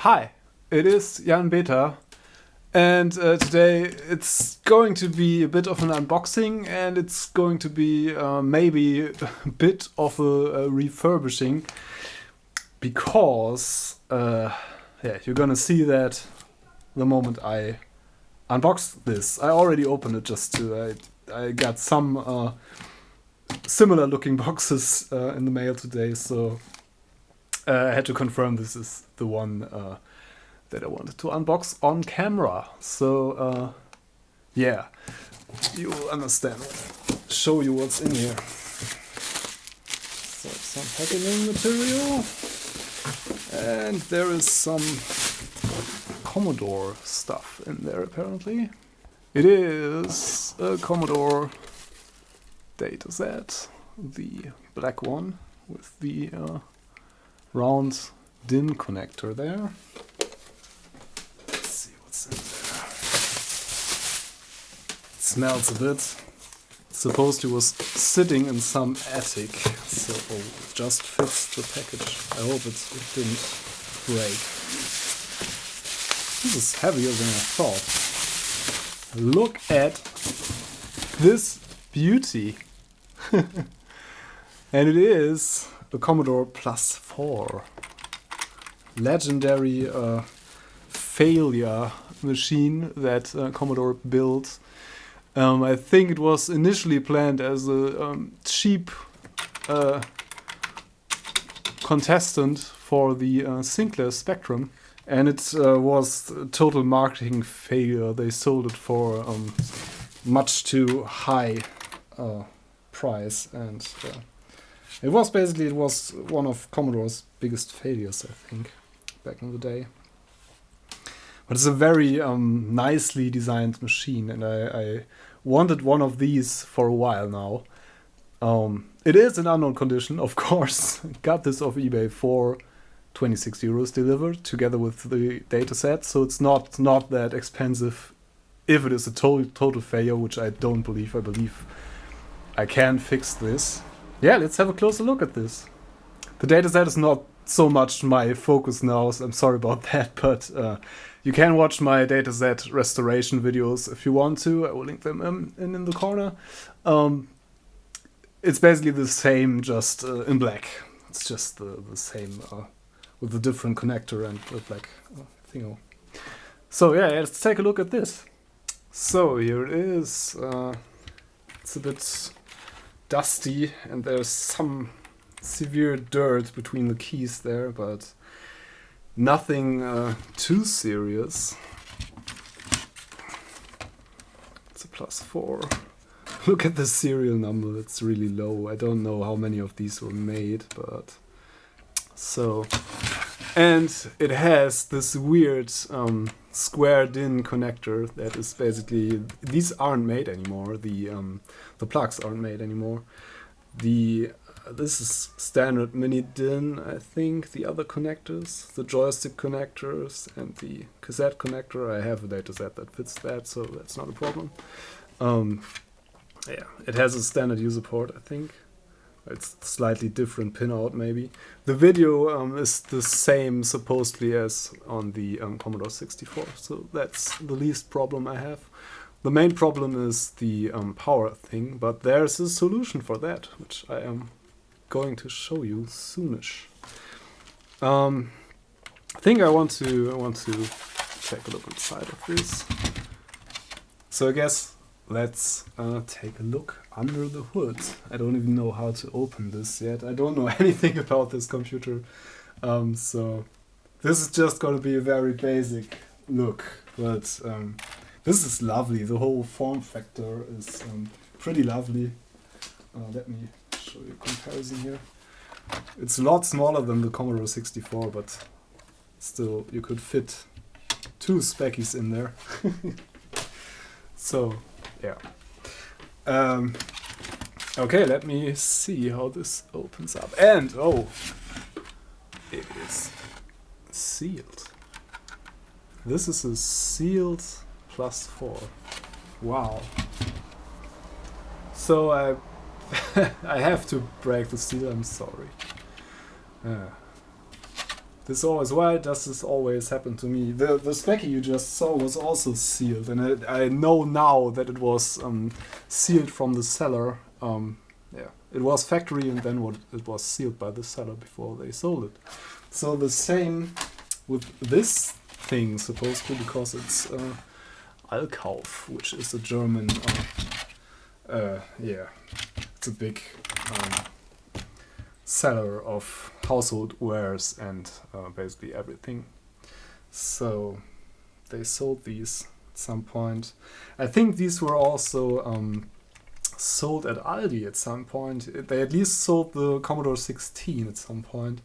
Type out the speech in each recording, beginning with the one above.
Hi, it is Jan Beta, and today it's going to be a bit of an unboxing, and it's going to be maybe a bit of a refurbishing, because you're gonna see that the moment I unbox this. I already opened it just to. I got some similar looking boxes in the mail today, so I had to confirm this is the one that I wanted to unbox on camera. So yeah, you will understand. Show you what's in here. So some packaging material, and there is some Commodore stuff in there apparently. It is a Commodore dataset, the black one with the round DIN connector there. Let's see what's in there. It smells a bit. It's supposed to was sitting in some attic, so it just fits the package. I hope it didn't break. This is heavier than I thought. Look at this beauty. And it is the Commodore Plus 4. Legendary failure machine that Commodore built. I think it was initially planned as a cheap contestant for the Sinclair Spectrum. And it was a total marketing failure. They sold it for much too high price, and it was one of Commodore's biggest failures, I think, back in the day. But it's a very nicely designed machine, and I wanted one of these for a while now. It is in unknown condition, of course. Got this off eBay for 26 euros delivered together with the dataset, so it's not that expensive. If it is a total failure, which I don't believe, I believe I can fix this. Yeah, let's have a closer look at this. The dataset is not so much my focus now, so I'm sorry about that, but you can watch my dataset restoration videos if you want to. I will link them in the corner. It's basically the same, just in black. It's just the same with a different connector and the black thingo. So yeah, let's take a look at this. So here it is. It's a bit dusty, and there's some severe dirt between the keys there, but nothing too serious. It's a Plus 4. Look at the serial number, it's really low. I don't know how many of these were made, but so. And it has this weird square DIN connector that is basically, these aren't made anymore. The plugs aren't made anymore. This is standard mini DIN, I think. The other connectors, the joystick connectors and the cassette connector, I have a dataset that fits that, so that's not a problem. Yeah, it has a standard user port, I think. It's slightly different pinout, maybe. The video is the same, supposedly, as on the Commodore 64, so that's the least problem I have. The main problem is the power thing, but there's a solution for that, which I am going to show you soonish. I think I want to take a look inside of this. So I guess let's take a look under the hood. I don't even know how to open this yet. I don't know anything about this computer. So this is just going to be a very basic look. But this is lovely. The whole form factor is pretty lovely. Let me show you a comparison here. It's a lot smaller than the Commodore 64, but still you could fit two Speckies in there. So yeah. Okay, let me see how this opens up. And oh, it is sealed. This is a sealed Plus 4. Wow. So I I have to break the seal. I'm sorry. This always, why does this always happen to me? The Specky you just saw was also sealed, and I know now that it was sealed from the seller. Yeah, it was factory, and then it was sealed by the seller before they sold it. So the same with this thing, supposed to, because it's Allkauf, which is a German. Yeah, it's a big seller of household wares and basically everything. So they sold these at some point. I think these were also sold at Aldi at some point. They at least sold the Commodore 16 at some point.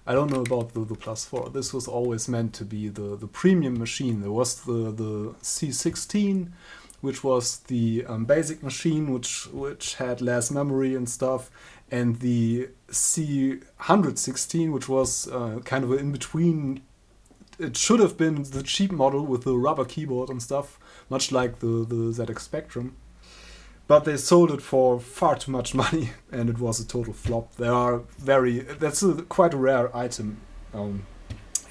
I don't know about the Plus 4. This was always meant to be the premium machine. There was the C16, which was the basic machine, which had less memory and stuff, and the C116, which was kind of an in-between. It should have been the cheap model with the rubber keyboard and stuff, much like the ZX Spectrum. But they sold it for far too much money, and it was a total flop. That's quite a rare item.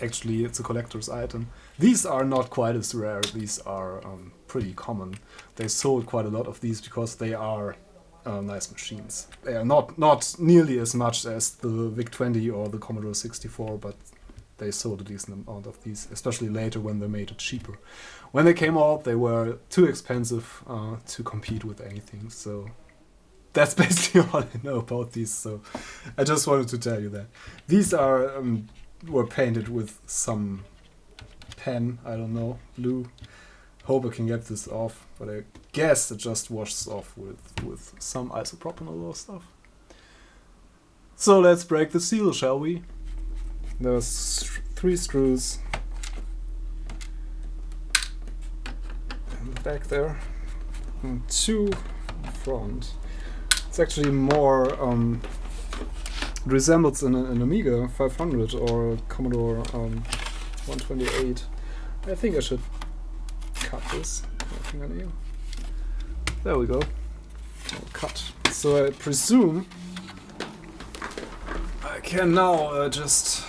Actually, it's a collector's item. These are not quite as rare. These are pretty common. They sold quite a lot of these because they are nice machines. They are not nearly as much as the VIC-20 or the Commodore 64, but they sold a decent amount of these, especially later when they made it cheaper. When they came out, they were too expensive to compete with anything. So that's basically all I know about these. So I just wanted to tell you that. These were painted with some pen, I don't know, blue. Hope I can get this off, but I guess it just washes off with some isopropanol or stuff. So let's break the seal, shall we? There's 3 screws in the back there, and 2 in front. It's actually more resembles an Amiga 500 or a Commodore 128. I think I should cut this. There we go. Cut. So I presume I can now just.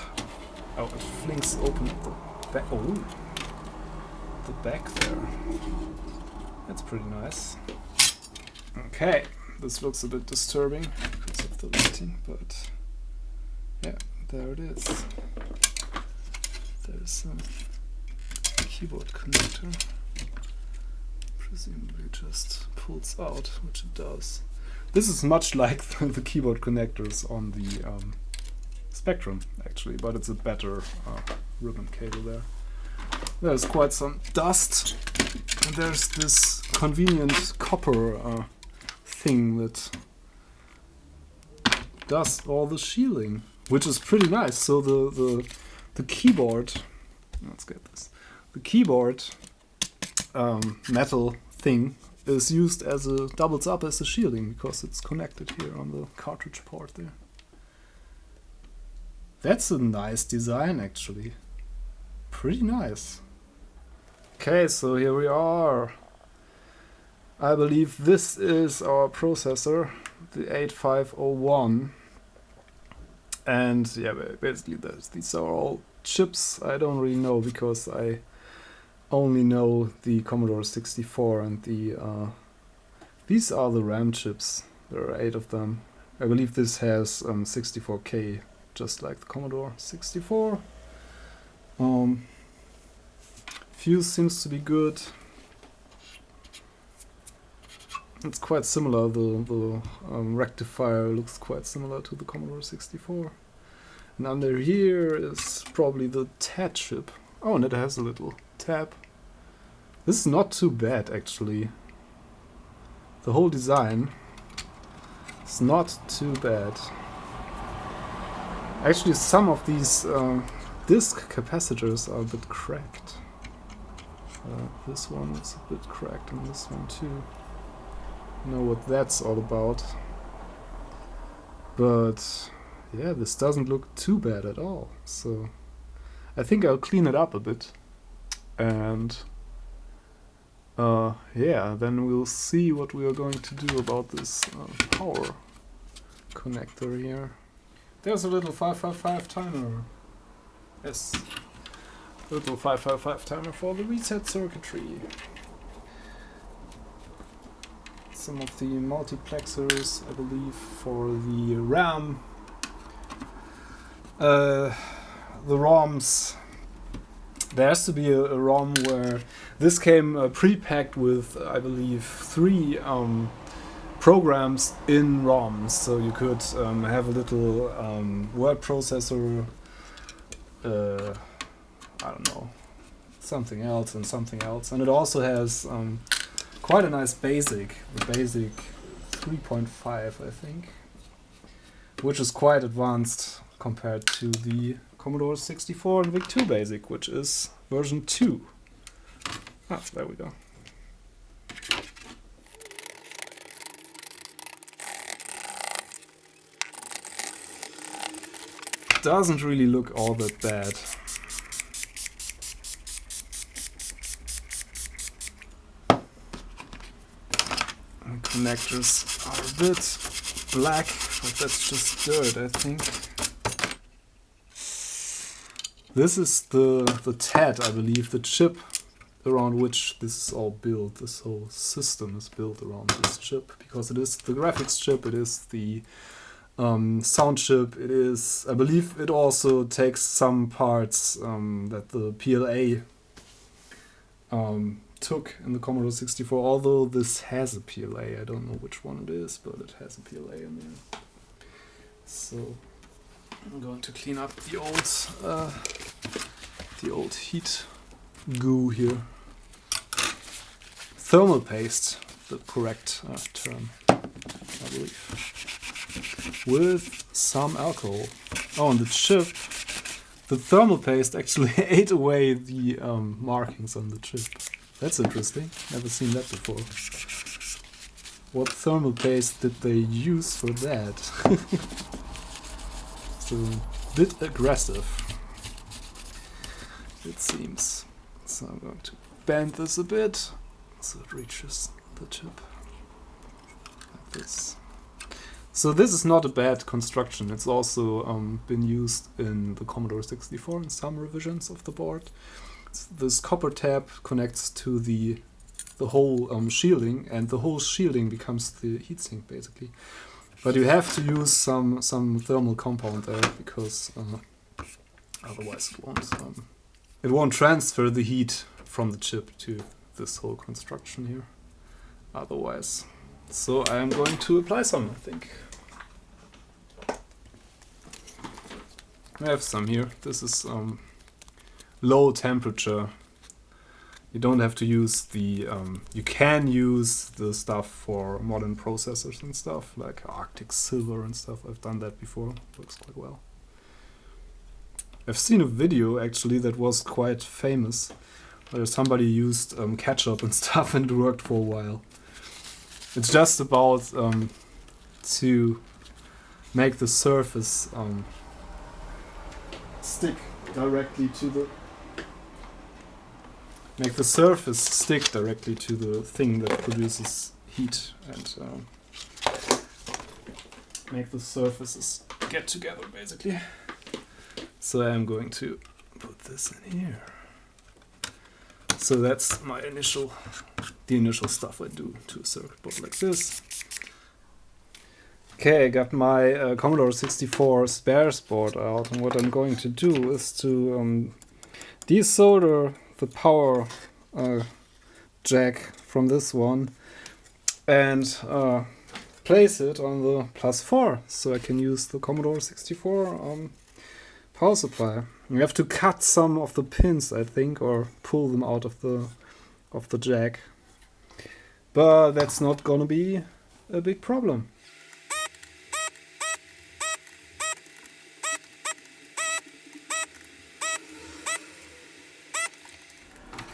Oh, it flings open the back. Oh, the back there. That's pretty nice. Okay, this looks a bit disturbing because of the lighting, but yeah, there it is. There's some keyboard connector. Presumably it just pulls out, which it does. This is much like the keyboard connectors on the Spectrum, actually, but it's a better ribbon cable there. There's quite some dust, and there's this convenient copper thing that does all the shielding, which is pretty nice. So the keyboard, let's get this. The keyboard metal thing is used as doubles up as a shielding because it's connected here on the cartridge port there. That's a nice design, actually. Pretty nice. Okay, so here we are. I believe this is our processor, the 8501. And yeah, basically these are all chips. I don't really know because I only know the Commodore 64 and these are the RAM chips. There are 8 of them. I believe this has 64K, just like the Commodore 64. Fuse seems to be good. It's quite similar. The rectifier looks quite similar to the Commodore 64. And under here is probably the TAT chip. Oh, and it has a little tab. This is not too bad, actually. The whole design is not too bad. Actually, some of these disk capacitors are a bit cracked. This one is a bit cracked, and this one too. I know what that's all about. But yeah, this doesn't look too bad at all. So I think I'll clean it up a bit. And yeah, then we'll see what we are going to do about this power connector here. There's a little 555 timer. Yes. Little 555 timer for the reset circuitry. Some of the multiplexers, I believe, for the RAM. The ROMs. There has to be a ROM where this came pre-packed with, I believe, 3 programs in ROMs, so you could have a little word processor, I don't know, something else and something else, and it also has quite a nice BASIC, the BASIC 3.5, I think, which is quite advanced compared to the Commodore 64 and VIC-2 BASIC, which is version 2. Ah, there we go. Doesn't really look all that bad. And connectors are a bit black, but that's just dirt, I think. This is the TAD, I believe, the chip around which this is all built. This whole system is built around this chip, because it is the graphics chip, it is the sound chip, it is, I believe it also takes some parts that the PLA took in the Commodore 64, although this has a PLA. I don't know which one it is, but it has a PLA in there. So I'm going to clean up the old heat goo here. Thermal paste, the correct term, I believe, with some alcohol. Oh, and the chip, the thermal paste actually ate away the markings on the chip. That's interesting. Never seen that before. What thermal paste did they use for that? So a bit aggressive, it seems. So I'm going to bend this a bit so it reaches the chip like this. So this is not a bad construction. It's also been used in the Commodore 64 in some revisions of the board. This copper tab connects to the whole shielding, and the whole shielding becomes the heatsink basically. But you have to use some thermal compound there, because otherwise it won't transfer the heat from the chip to this whole construction here. Otherwise, so I am going to apply some, I think. I have some here. This is low temperature. You don't have to use the, you can use the stuff for modern processors and stuff, like Arctic Silver and stuff. I've done that before, works quite well. I've seen a video actually that was quite famous, where somebody used ketchup and stuff and it worked for a while. It's just about to make the surface stick directly to the thing that produces heat, and make the surfaces get together basically. So I'm going to put this in here. So that's the initial stuff I do to a circuit board like this. Okay, I got my Commodore 64 spares board out, and what I'm going to do is to desolder the power jack from this one and place it on the +4, so I can use the Commodore 64 power supply. You have to cut some of the pins, I think, or pull them out of the jack, but that's not gonna be a big problem.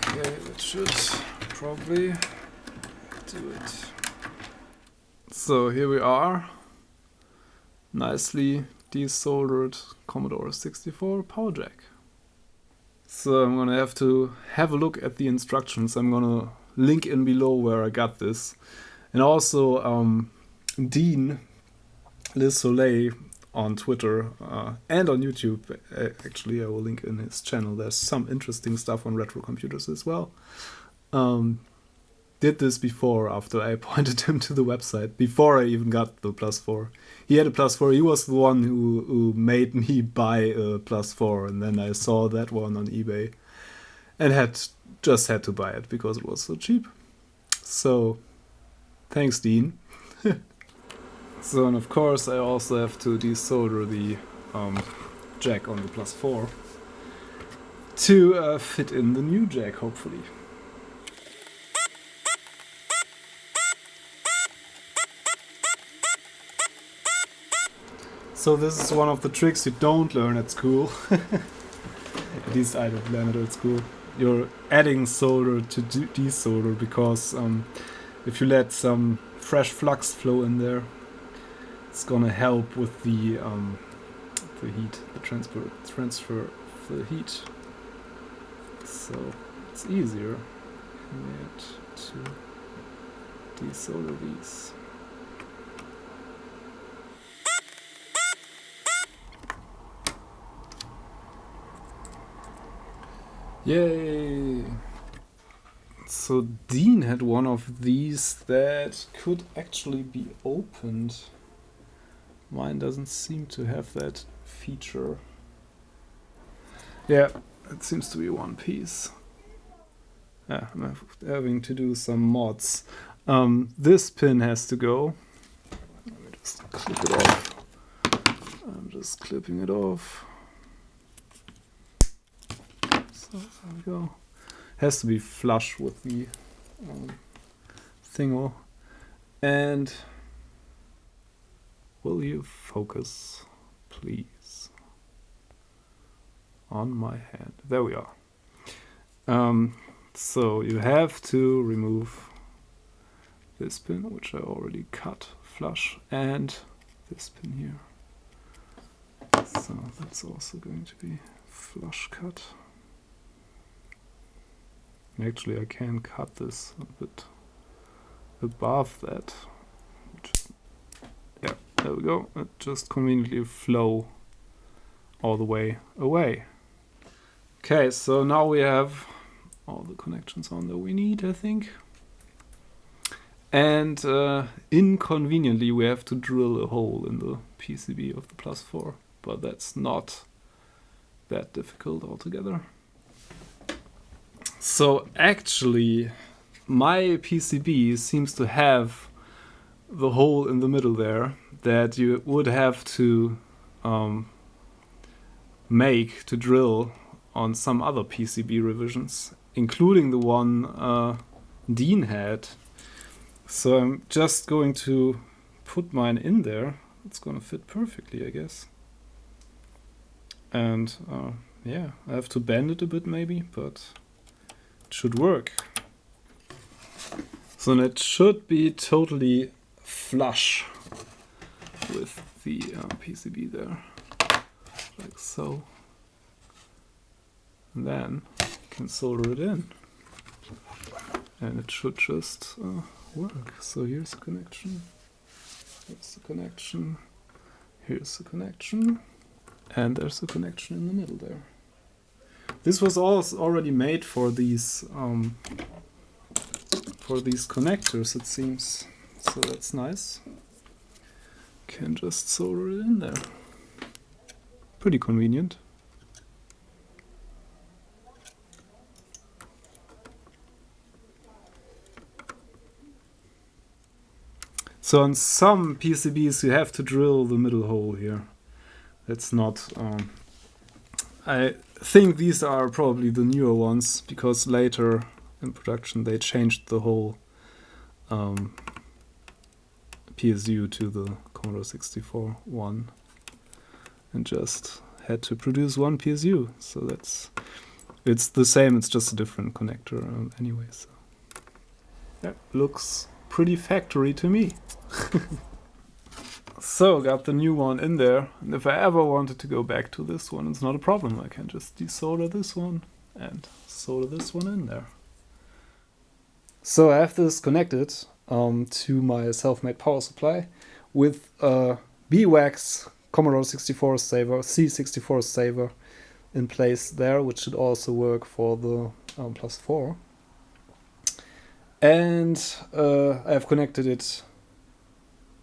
Okay, that should probably do it. So here we are, nicely desoldered Commodore 64 power jack. So I'm gonna have to have a look at the instructions. I'm gonna link in below where I got this. And also Dean Le Soleil on Twitter and on YouTube. Actually, I will link in his channel. There's some interesting stuff on retro computers as well. Did this before, after I pointed him to the website, before I even got the Plus 4. He had a Plus 4. He was the one who made me buy a Plus 4, and then I saw that one on eBay and just had to buy it because it was so cheap. So, thanks, Dean. So, and of course, I also have to desolder the jack on the Plus 4 to fit in the new jack, hopefully. So this is one of the tricks you don't learn at school. At least I don't learn it at school. You're adding solder to desolder because if you let some fresh flux flow in there, it's gonna help with the heat, the transfer of the heat. So it's easier to desolder these. Yay! So Dean had one of these that could actually be opened. Mine doesn't seem to have that feature. Yeah, it seems to be one piece. Yeah, I'm having to do some mods. This pin has to go. Let me just clip it off. I'm just clipping it off. So there we go. Has to be flush with the thingo. And will you focus, please, on my hand? There we are. So you have to remove this pin, which I already cut flush, and this pin here. So that's also going to be flush cut. Actually, I can cut this a bit above that. Yeah, there we go. It just conveniently flow all the way away. Okay, so now we have all the connections on that we need, I think. And inconveniently, we have to drill a hole in the PCB of the Plus 4, but that's not that difficult altogether. So actually, my PCB seems to have the hole in the middle there that you would have to make to drill on some other PCB revisions, including the one Dean had. So I'm just going to put mine in there. It's gonna fit perfectly, I guess. And yeah, I have to bend it a bit maybe, but it should work. So it should be totally flush with the PCB there, like so. And then you can solder it in, and it should just work. So here's the connection, here's the connection, here's the connection, and there's the connection in the middle there. This was also already made for these connectors, it seems. So that's nice. Can just solder it in there. Pretty convenient. So on some PCBs you have to drill the middle hole here. That's not... I think these are probably the newer ones, because later in production they changed the whole PSU to the Commodore 64 one and just had to produce one PSU. So it's the same, it's just a different connector anyway. So yeah, looks pretty factory to me. So got the new one in there, and if I ever wanted to go back to this one, it's not a problem. I can just desolder this one and solder this one in there. So I have this connected to my self-made power supply with a beeswax Commodore 64 saver, C64 saver in place there, which should also work for the Plus 4. And I have connected it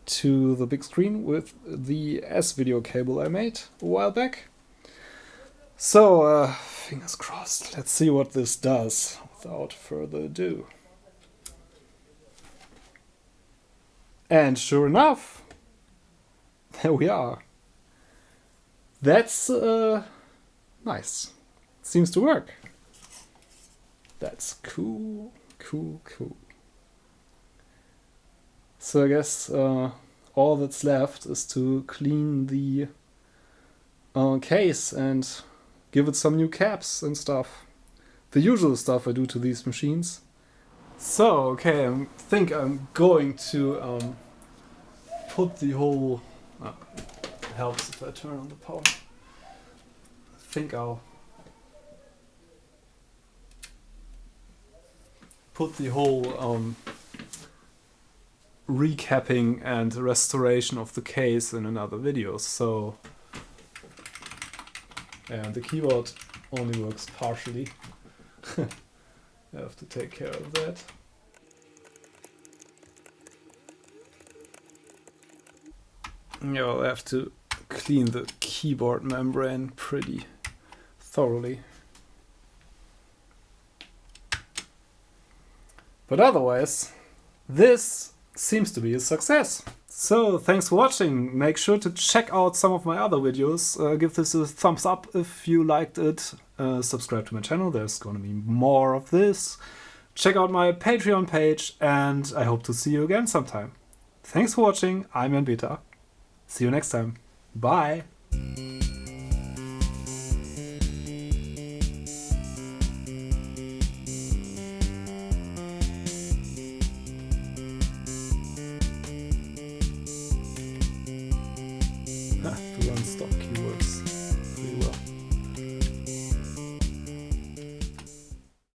to the big screen with the S-video cable I made a while back. So, fingers crossed. Let's see what this does without further ado. And sure enough, there we are. That's nice. Seems to work. That's cool, cool, cool. So I guess all that's left is to clean the case and give it some new caps and stuff. The usual stuff I do to these machines. So, okay, I think I'm going to put the whole... it helps if I turn on the power. I think I'll put the whole recapping and restoration of the case in another video. So, and the keyboard only works partially. I have to take care of that. Yeah, I'll have to clean the keyboard membrane pretty thoroughly. But otherwise, this seems to be a success. So, thanks for watching. Make sure to check out some of my other videos. Give this a thumbs up if you liked it. Subscribe to my channel, there's gonna be more of this. Check out my Patreon page, and I hope to see you again sometime. Thanks for watching, I'm Jan Beta. See you next time. Bye! To run stop.